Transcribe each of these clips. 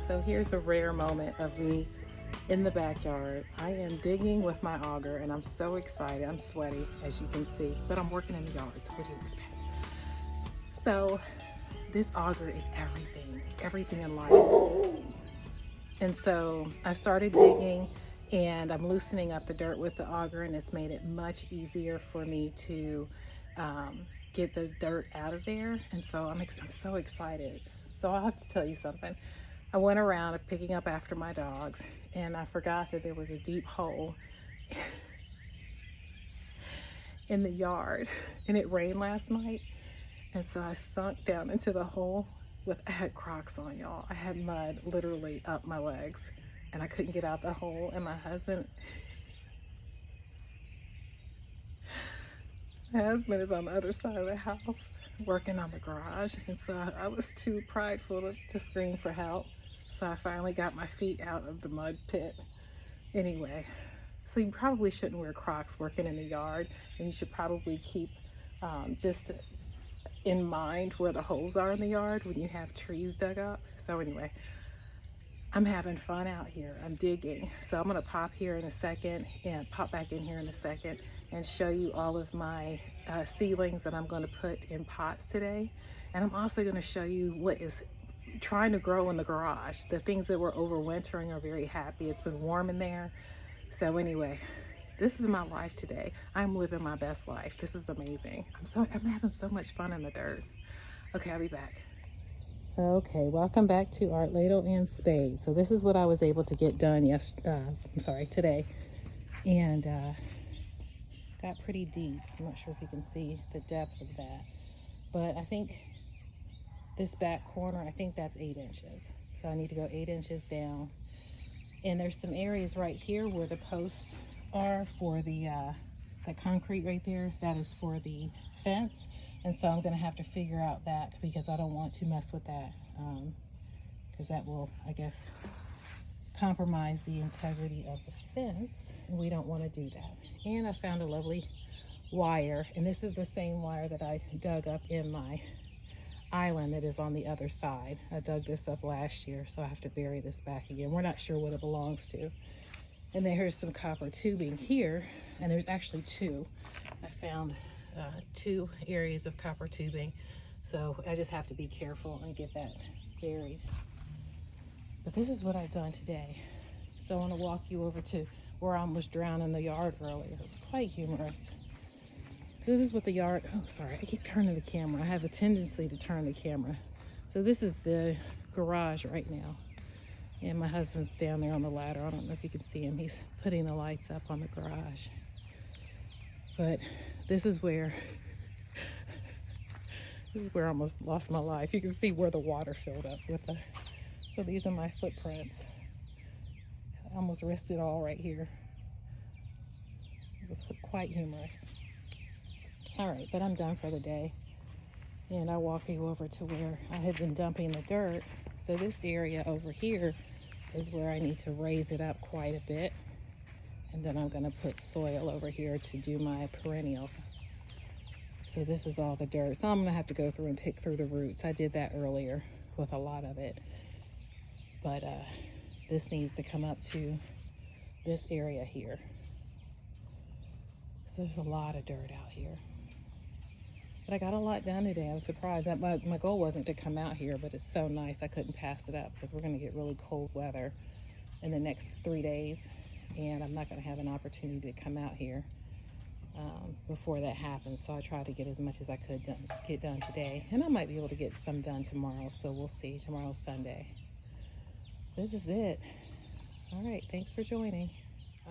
So here's a rare moment of me in the backyard. I am digging with my auger and I'm so excited. I'm sweaty, as you can see, but I'm working in the yard, so what do you expect? So this auger is everything in life. And so I started digging and I'm loosening up the dirt with the auger, and it's made it much easier for me to get the dirt out of there. And so I'm so excited. So I'll have to tell you something. I went around picking up after my dogs and I forgot that there was a deep hole in the yard, and it rained last night. And so I sunk down into the hole I had Crocs on, y'all. I had mud literally up my legs and I couldn't get out the hole. And my husband is on the other side of the house working on the garage. And so I was too prideful to scream for help. So I finally got my feet out of the mud pit. Anyway, so you probably shouldn't wear Crocs working in the yard, and you should probably keep just in mind where the holes are in the yard when you have trees dug up. So anyway, I'm having fun out here. I'm digging. So I'm gonna pop here in a second and pop back in here in a second and show you all of my seedlings that I'm gonna put in pots today. And I'm also gonna show you what is trying to grow in the garage. The things that were overwintering are very happy. It's been warm in there. So anyway, this is my life today. I'm living my best life. This is amazing. I'm having so much fun in the dirt. Okay, I'll be back. Okay, welcome back to Art Ladle and Spade. So this is what I was able to get done today. And got pretty deep. I'm not sure if you can see the depth of that. But I think this back corner, I think that's 8 inches. So I need to go 8 inches down. And there's some areas right here where the posts are for the concrete right there. That is for the fence. And so I'm gonna have to figure out that, because I don't want to mess with that, because that will, I guess, compromise the integrity of the fence, and we don't want to do that. And I found a lovely wire, and this is the same wire that I dug up in my island that is on the other side. I dug this up last year, so I have to bury this back again. We're not sure what it belongs to. And then here's some copper tubing here, and there's actually 2. I found 2 areas of copper tubing, so I just have to be careful and get that buried. But this is what I've done today. So I want to walk you over to where I almost drowned in the yard earlier. It was quite humorous. So this is what the yard, oh sorry, I keep turning the camera. I have a tendency to turn the camera. So this is the garage right now. And my husband's down there on the ladder. I don't know if you can see him. He's putting the lights up on the garage. But this is where I almost lost my life. You can see where the water filled up with so these are my footprints. I almost risked it all right here. It was quite humorous. All right, but I'm done for the day. And I'll walk you over to where I had been dumping the dirt. So this area over here is where I need to raise it up quite a bit. And then I'm gonna put soil over here to do my perennials. So this is all the dirt. So I'm gonna have to go through and pick through the roots. I did that earlier with a lot of it. But this needs to come up to this area here. So there's a lot of dirt out here. But I got a lot done today. I was surprised. My goal wasn't to come out here, but it's so nice I couldn't pass it up, because we're gonna get really cold weather in the next 3 days. And I'm not gonna have an opportunity to come out here before that happens. So I tried to get as much as I could get done today. And I might be able to get some done tomorrow, so we'll see. Tomorrow's Sunday. This is it. All right, thanks for joining.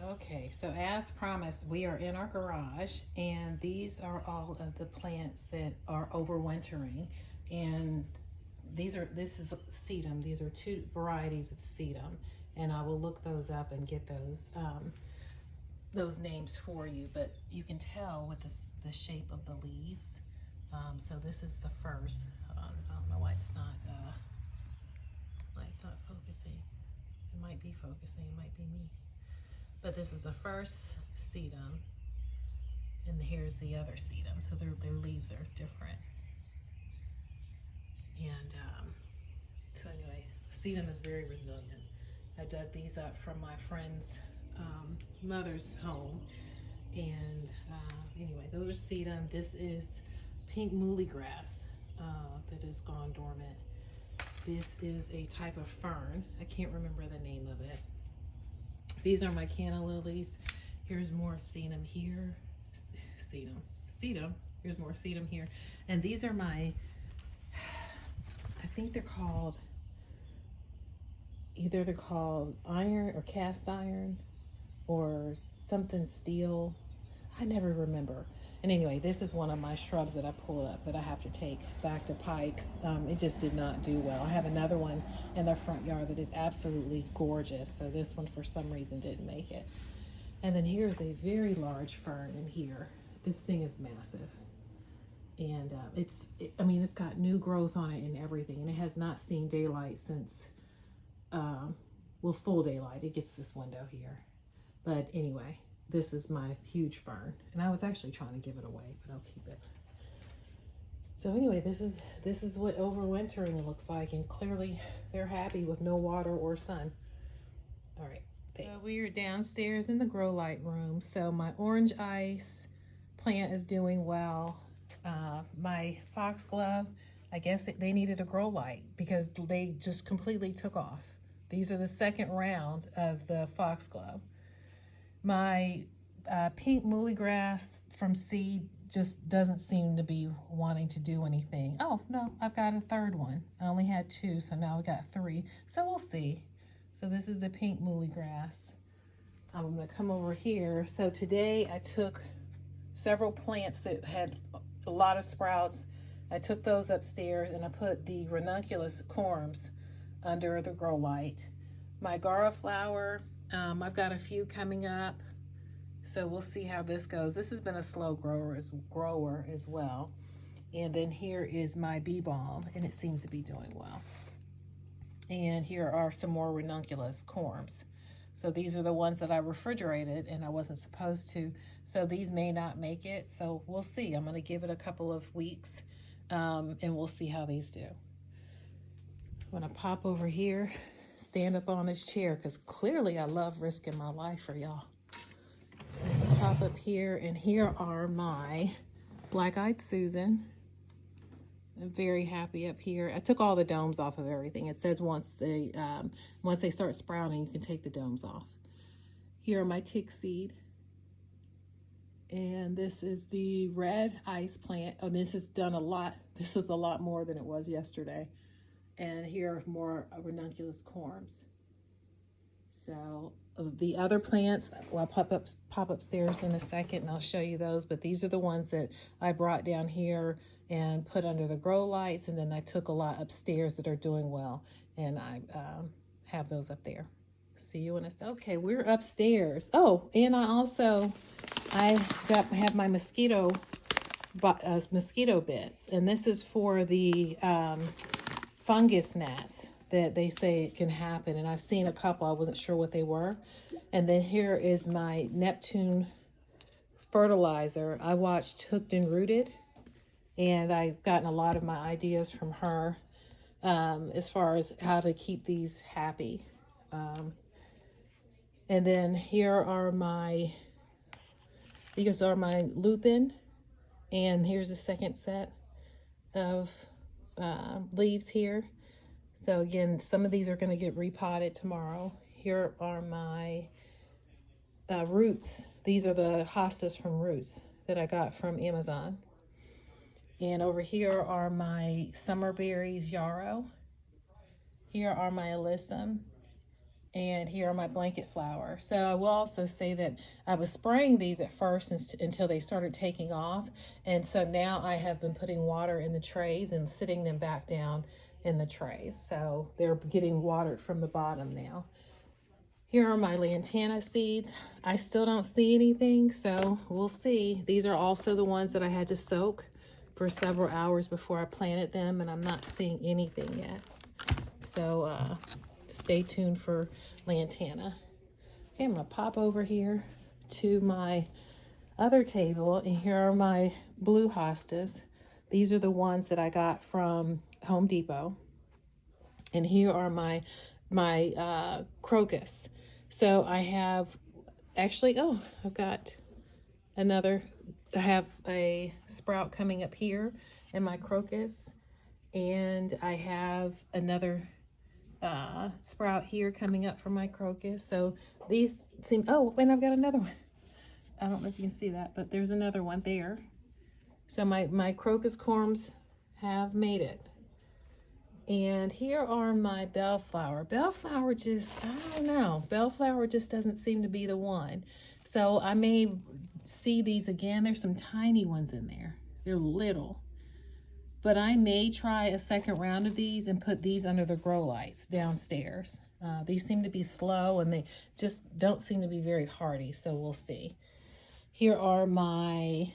Okay, so as promised, we are in our garage, and these are all of the plants that are overwintering. And this is sedum. These are 2 varieties of sedum, and I will look those up and get those names for you. But you can tell with the shape of the leaves. So this is the first. I don't know why it's not focusing. It might be focusing. It might be me. But this is the first sedum, and here's the other sedum. So their leaves are different. And so anyway, Sedum is very resilient. I dug these up from my friend's mother's home. And anyway, those are sedum. This is pink muhly grass that has gone dormant. This is a type of fern. I can't remember the name of it. These are my canna lilies. Here's more sedum here. Sedum. Here's more sedum here. And these are my, I think they're called, either they're called iron or cast iron or something steel. I never remember. And anyway, this is one of my shrubs that I pulled up that I have to take back to Pikes. It just did not do well. I have another one in the front yard that is absolutely gorgeous. So this one for some reason didn't make it. And then here's a very large fern in here. This thing is massive. And it's got new growth on it and everything. And it has not seen daylight since, well, full daylight. It gets this window here. But anyway, this is my huge fern. And I was actually trying to give it away, but I'll keep it. So anyway, this is what overwintering looks like. And clearly they're happy with no water or sun. All right, thanks. So we are downstairs in the grow light room. So my orange ice plant is doing well. My foxglove, I guess they needed a grow light because they just completely took off. These are the second round of the foxglove. My pink muhly grass from seed just doesn't seem to be wanting to do anything. Oh, no, I've got a third one. I only had two, so now we got three. So we'll see. So this is the pink muhly grass. I'm going to come over here. So today I took several plants that had a lot of sprouts. I took those upstairs and I put the ranunculus corms under the grow light. My Gara flower, I've got a few coming up, so we'll see how this goes. This has been a slow grower as well. And then here is my bee balm, and it seems to be doing well. And here are some more ranunculus corms. So these are the ones that I refrigerated and I wasn't supposed to. So these may not make it. So we'll see. I'm going to give it a couple of weeks and we'll see how these do. I'm going to pop over here, stand up on this chair because clearly I love risking my life for y'all. Pop up here, and here are my black-eyed Susan. I'm very happy up here. I took all the domes off of everything. It says once they start sprouting, you can take the domes off. Here are my tick seed. And this is the red ice plant. Oh, this has done a lot. This is a lot more than it was yesterday. And here are more ranunculus corms. So the other plants, well, I'll pop upstairs in a second and I'll show you those. But these are the ones that I brought down here and put under the grow lights, and then I took a lot upstairs that are doing well, and I have those up there. See you in a second. Okay, we're upstairs. Oh, and I have my mosquito bits, and this is for the fungus gnats that they say it can happen, and I've seen a couple. I wasn't sure what they were. And then here is my Neptune fertilizer. I watched Hooked and Rooted, and I've gotten a lot of my ideas from her as far as how to keep these happy. And then these are my lupin, and here's a second set of leaves here. So again, some of these are going to get repotted tomorrow. Here are my roots. These are the hostas from Roots that I got from Amazon. And over here are my summer berries yarrow. Here are my alyssum. And here are my blanket flower. So I will also say that I was spraying these at first until they started taking off. And so now I have been putting water in the trays and sitting them back down in the trays. So they're getting watered from the bottom now. Here are my lantana seeds. I still don't see anything, so we'll see. These are also the ones that I had to soak for several hours before I planted them, and I'm not seeing anything yet. So stay tuned for lantana. Okay, I'm gonna pop over here to my other table, and here are my blue hostas. These are the ones that I got from Home Depot. And here are my crocus. So I have actually, oh, I've got another, I have a sprout coming up here in my crocus, and I have another sprout here coming up from my crocus. So these seem, oh, and I've got another one. I don't know if you can see that, but there's another one there. So my crocus corms have made it. And here are my bellflower. Bellflower just, I don't know. Bellflower just doesn't seem to be the one. So I may see these again. There's some tiny ones in there. They're little. But I may try a second round of these and put these under the grow lights downstairs. These seem to be slow and they just don't seem to be very hardy. So we'll see. Here are my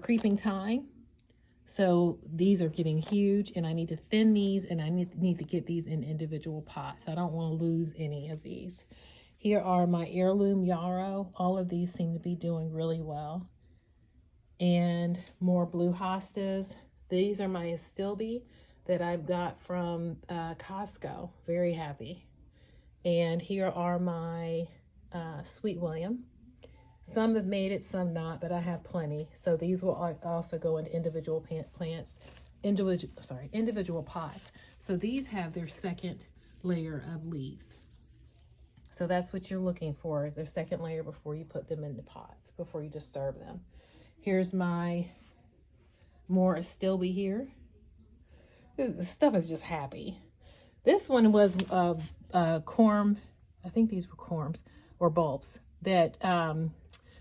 creeping thyme. So these are getting huge, and I need to thin these, and I need to get these in individual pots. I don't want to lose any of these. Here are my heirloom yarrow. All of these seem to be doing really well. And more blue hostas. These are my astilbe that I've got from Costco. Very happy. And here are my Sweet William. Some have made it, some not, but I have plenty. So these will also go into individual plants, individual pots. So these have their second layer of leaves. So that's what you're looking for, is their second layer before you put them in the pots, before you disturb them. Here's my more astilbe here. This stuff is just happy. This one was a corm. I think these were corms or bulbs that,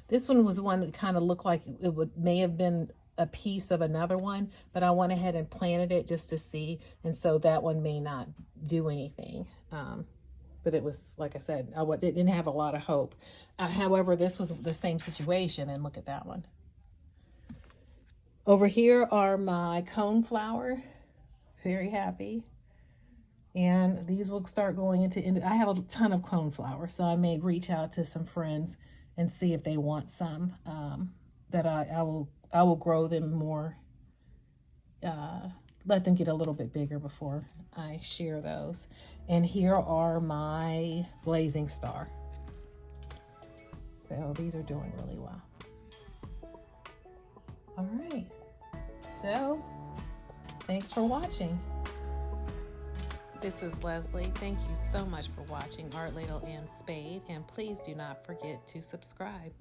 this one was one that kind of looked like may have been a piece of another one, but I went ahead and planted it just to see. And so that one may not do anything. But it was, like I said, it didn't have a lot of hope. However, this was the same situation, and look at that one. Over here are my coneflower. Very happy. And these will start going into, I have a ton of coneflower, so I may reach out to some friends and see if they want some, that I will grow them more, let them get a little bit bigger before I share those. And here are my blazing star. So these are doing really well. All right, so thanks for watching. This is Leslie. Thank you so much for watching Art Ladle and Spade, and please do not forget to subscribe.